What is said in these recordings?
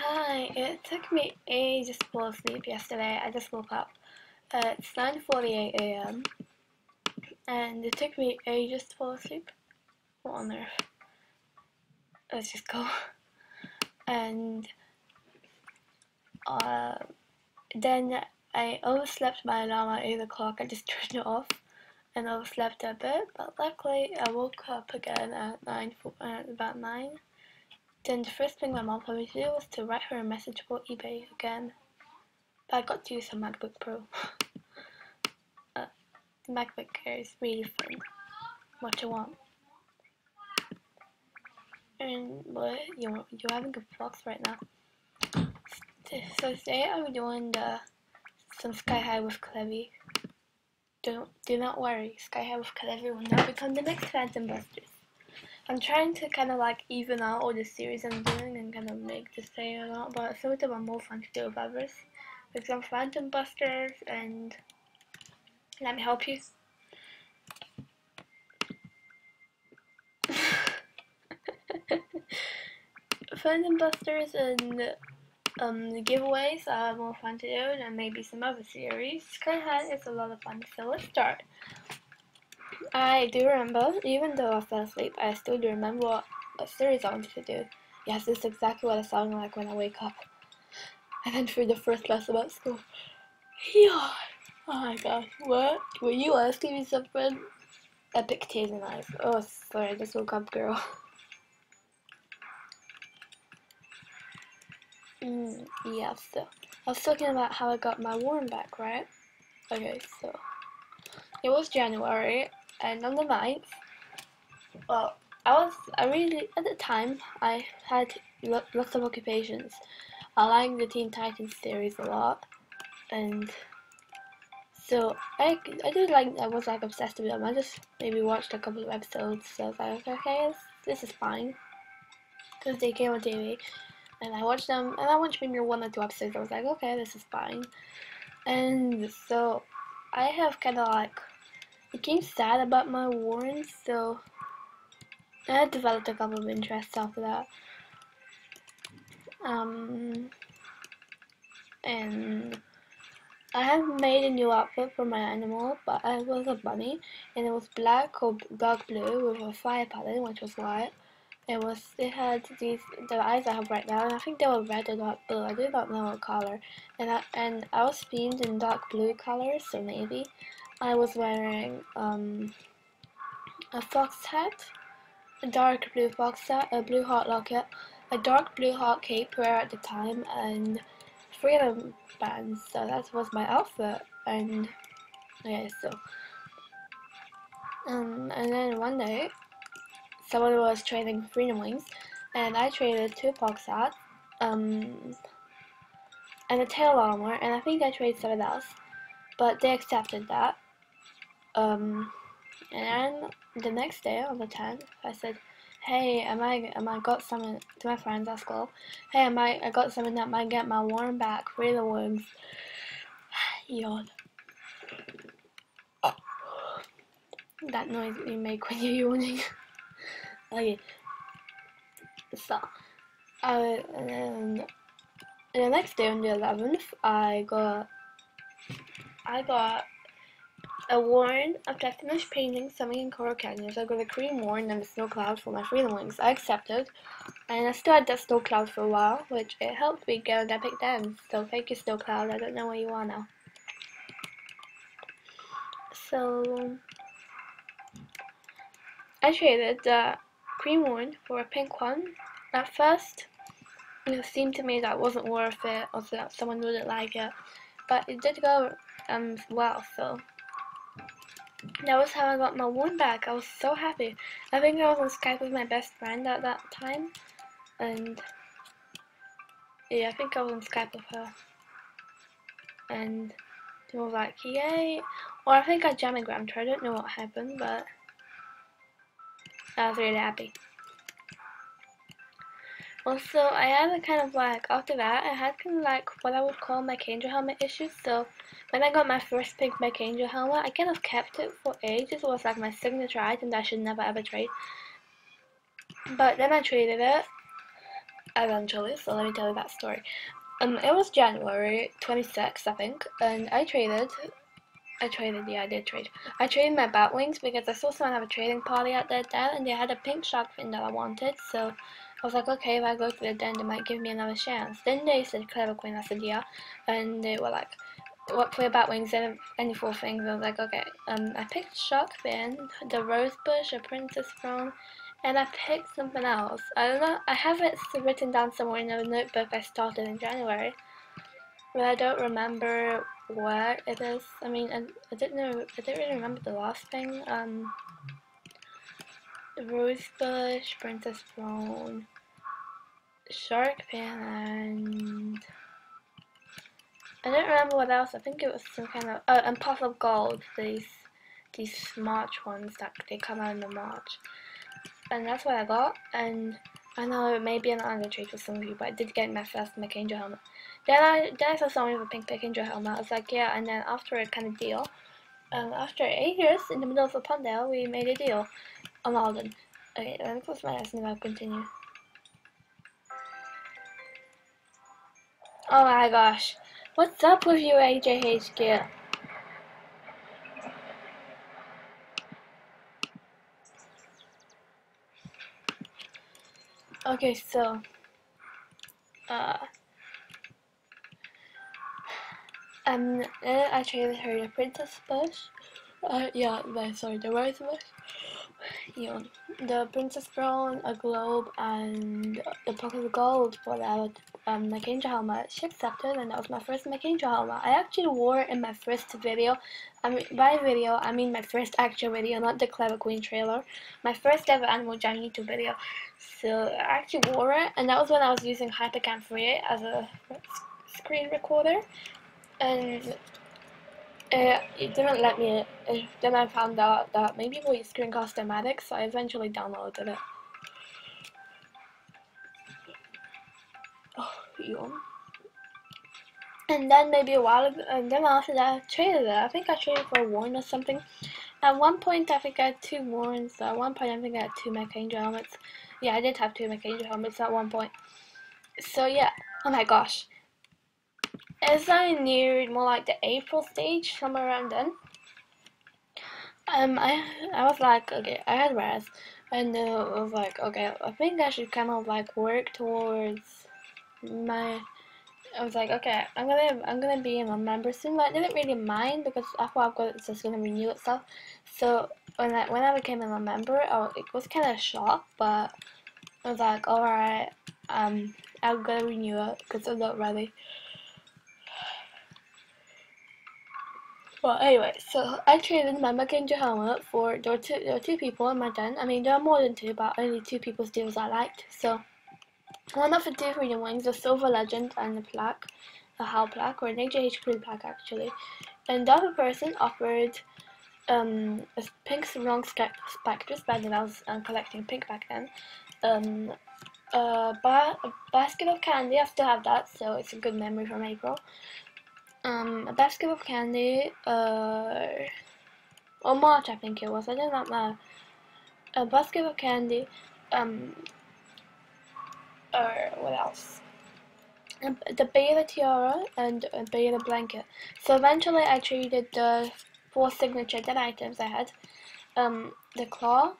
Hi, it took me ages to fall asleep yesterday. I just woke up. It's 9:48 a.m. and it took me ages to fall asleep. What on earth? Let's just go. And then I overslept my alarm at 8 o'clock. I just turned it off and overslept a bit, but luckily I woke up again at about 9. Then the first thing my mom told me to do was to write her a message about eBay again. But I got to use a MacBook Pro. The MacBook Air is really fun. What you want? And what you're having a vlog right now. So today I'm doing some Sky High with Clevvy. Do not worry, Sky High with Clevvy will not become the next Phantom Busters. I'm trying to kind of like even out all the series I'm doing and kind of make this play a lot, but some of them are more fun to do with others. For example, Phantom Busters, and let me help you. Phantom Busters and the giveaways are more fun to do than maybe some other series. Sky High is a lot of fun, so let's start. I do remember, even though I fell asleep, I still do remember what series I wanted to do. Yes, this is exactly what I sound like when I wake up. I went through the first lesson about school. Yeah. Oh my gosh, what? Were you asking me something? Epic taser knife. Oh, sorry, I just woke up, girl. Yeah, so I was talking about how I got my worm back, right? Okay, so it was January, and on the 9th, well, I really, at the time, I had lots of occupations. I like the Teen Titans series a lot, and so I was like obsessed with them. I just maybe watched a couple of episodes, so I was like, okay, this is fine, because they came on TV. And I watched them, and I watched maybe 1 or 2 episodes. I was like, okay, this is fine. And so I have kind of like became sad about my warrants, so I had developed a couple of interests after that. And I have made a new outfit for my animal, but it was a bunny, and it was black or dark blue with a fire pattern, which was white. It had the eyes I have right now, and I think they were red or dark blue. I do not know what color. And I was themed in dark blue colors, so maybe. I was wearing a fox hat, a dark blue fox hat, a blue heart locket, a dark blue heart cape wear at the time, and 3 other bands. So that was my outfit. And yeah, so and then one day someone was trading Freedom Wings, and I traded 2 fox hats, and a tail armor, and I think I traded something else, but they accepted that. And then the next day on the 10th, I said, hey, I got something to my friends at school. Hey, I got something that might get my worm back, Freedom Wings. Yawn. That noise that you make when you're yawning. Okay. So, and the next day on the 11th, I got a worn of that finished painting something in Coral Canyon. So I got a cream worn and a snow cloud for my Freedom Wings. I accepted, and I still had that snow cloud for a while, which it helped me get an epic dance. So thank you, snow cloud. I don't know where you are now. So I traded the cream one for a pink one. At first, it seemed to me that wasn't worth it, or that someone wouldn't like it, but it did go well. So that was how I got my one back. I was so happy. I think I was on Skype with my best friend at that time, and yeah, I think I was on Skype with her, and she was like, yay, or I think I jamagrammed her. I don't know what happened, but I was really happy. Also, I had a kind of like, after that, I had kind of like what I would call my Angel helmet issues. So when I got my first pink Mech Angel helmet, I kind of kept it for ages. It was like my signature item that I should never ever trade. But then I traded it, eventually, so let me tell you that story. It was January 26th, I think, and I traded, yeah, I did trade. I traded my bat wings because I saw someone have a trading party at their den, and they had a pink shark fin that I wanted, so I was like, okay, if I go to the den, they might give me another chance. Then they said Clever Queen, I said yeah, and they were like, what for your bat wings and any 4 things. I was like, okay. I picked shark fin, the rose bush, a princess throne, and I picked something else. I don't know, I have it written down somewhere in a notebook I started in January, but I don't remember what it is. I mean, I didn't really remember the last thing. Rose bush, princess throne, shark fin, and I don't remember what else. I think it was some kind of and pot of gold. These March ones that they come out in the March, and that's what I got. And I know it may be an under trade for some of you, but I did get my first Angel helmet. Then I saw someone with a pink Angel helmet. I was like, yeah. And then after a kind of deal, after 8 years in the middle of a Pondale, we made a deal on Alden. Okay, let me close my eyes and I'll continue. Oh my gosh, what's up with you, AJHQ? Okay, so I traded her the princess bush. Yeah, sorry, the rose bush. Yeah, the princess throne, a globe, and the pocket of gold for that Angel helmet. She accepted, and that was my first Angel helmet. I actually wore it in my first video. I mean, by video, I mean my first actual video, not the Clever Queen trailer. My first ever Animal Jam YouTube video. So I actually wore it, and that was when I was using Hypercam 3 as a screen recorder, and it didn't let me. Then I found out that maybe we screencast-o-matic, so I eventually downloaded it. Oh, yawn. And then maybe a while ago, and then after that, I traded it. I think I traded for a warren or something. At one point, I think I had 2 warrens. So at one point, I think I had 2 Angel helmets. Yeah, I did have 2 Angel helmets at one point. So yeah. Oh my gosh. As I neared more like the April stage, somewhere around then, I was like, okay, I had rest, and I was like, okay, I think I should kind of like work towards my. I was like, okay, I'm gonna be a member soon, but I didn't really mind because after I've got it's just gonna renew itself. So when I became a member, it was kind of a shock, but I was like, alright, I'm gonna renew it because I'm not ready. Well, anyway, so I traded my Angel helmet for, there were two people in my den. I mean, there are more than 2, but only 2 people's deals I liked. So, one of the 2 freedom wings, a silver legend and a plaque, a HAL plaque, or an AJH crew plaque actually. And the other person offered a pink wrong specters, back then I was collecting pink back then. A basket of candy, I still have that, so it's a good memory from April. A basket of candy, or March I think it was, I do not know. A basket of candy, or what else? The beta tiara and a beta blanket. So eventually I traded the 4 signature dead items I had. The claw.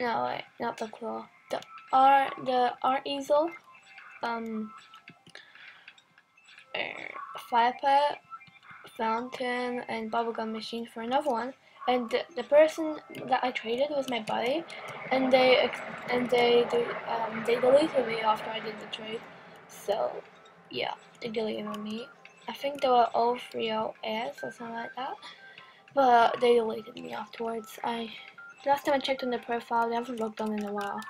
No wait, not the claw. The art easel. Fire pit, fountain, and bubblegum machine for another one. And the person that I traded was my buddy, and they deleted me after I did the trade. So yeah, they deleted me. I think they were all 3.0s or something like that, but they deleted me afterwards. Last time I checked on their profile, they haven't logged on in a while.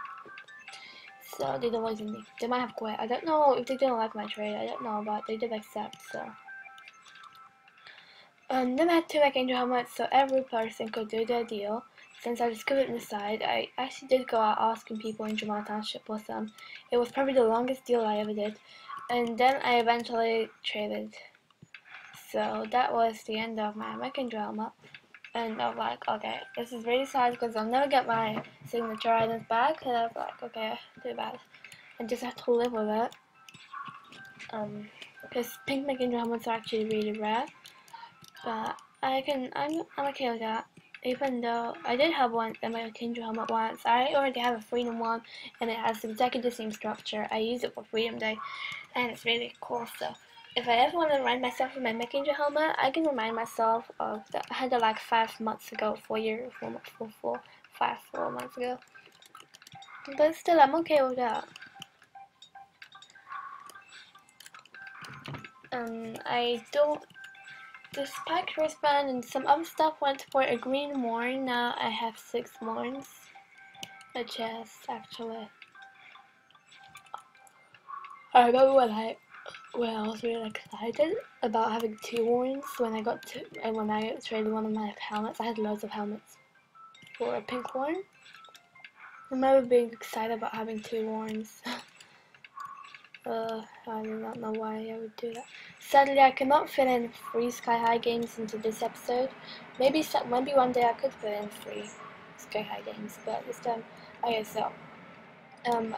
So they deleted me. They might have quit. I don't know if they didn't like my trade. I don't know, but they did accept. So. Then I had 2 Angel helmets, so every person could do their deal. Since I just couldn't decide, I actually did go out asking people in Jamal Township for some. It was probably the longest deal I ever did. And then I eventually traded. So that was the end of my Angel helmet. And I was like, okay, this is really sad because I'll never get my signature items back. And I was like, okay, too bad. and just have to live with it. Because pink McKinley helmets are actually really rare, but I'm okay with that. Even though I did have one in my McKinley helmet once, I already have a Freedom one, and it has exactly the same structure. I use it for Freedom Day, and it's really cool. So if I ever want to remind myself of my McKinley helmet, I can remind myself of that. I had it like 5 months ago, 4 months ago. But still, I'm okay with that. I don't. The spike wristband and some other stuff went for a green morn. Now I have 6 morns. A chest, actually. I remember when I was really excited about having 2 morns when I got to, and when I traded one of my helmets. I had loads of helmets for a pink horn. I remember being excited about having 2 horns. I do not know why I would do that. Sadly, I cannot fit in 3 Sky High games into this episode. Maybe one day I could fit in 3 Sky High games, but this time, okay, so, and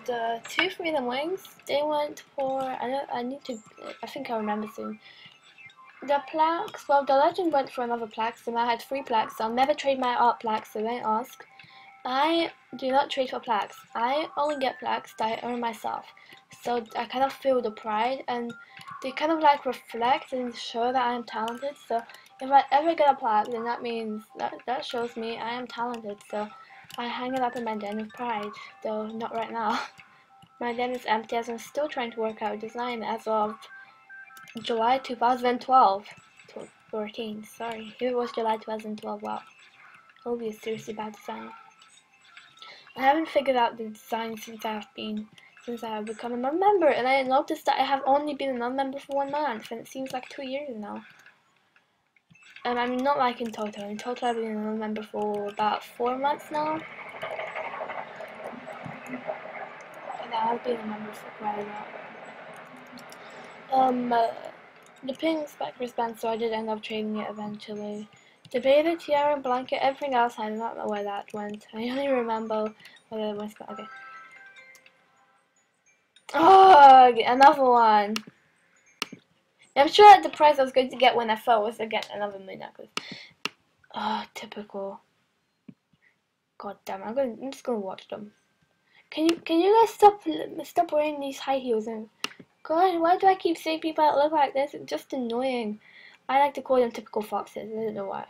the 2 Freedom Wings, they went for, I think I remember soon. The plaques, well, the legend went for another plaque, so now I had 3 plaques, so I'll never trade my art plaques, so don't ask. I do not trade for plaques. I only get plaques that I earn myself. So I kind of feel the pride, and they kind of like reflect and show that I am talented. So if I ever get a plaque, then that means that shows me I am talented. So I hang it up in my den of pride, though not right now. My den is empty as I'm still trying to work out a design as of July 2012. 14, sorry. It was July 2012, wow. It'll be a seriously bad design. I haven't figured out the design since I have become a non-member, and I noticed that I have only been a non-member for 1 month, and it seems like 2 years now. And I'm not like in total. In total, I've been a non-member for about 4 months now. And I have been a member for quite a while. The pink spec wristband, so I did end up trading it eventually. The beta, tiara, blanket, everything else, I do not know where that went. I only remember whether it was, okay. Oh, another one. I'm sure that the prize I was going to get when I fell was to get another moon necklace. Oh, typical. God damn, I'm just gonna watch them. Can you guys stop wearing these high heels? And God, why do I keep seeing people that look like this? It's just annoying. I like to call them typical foxes. I don't know why.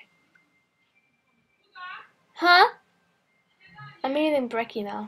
Huh? I'm eating brekkie now.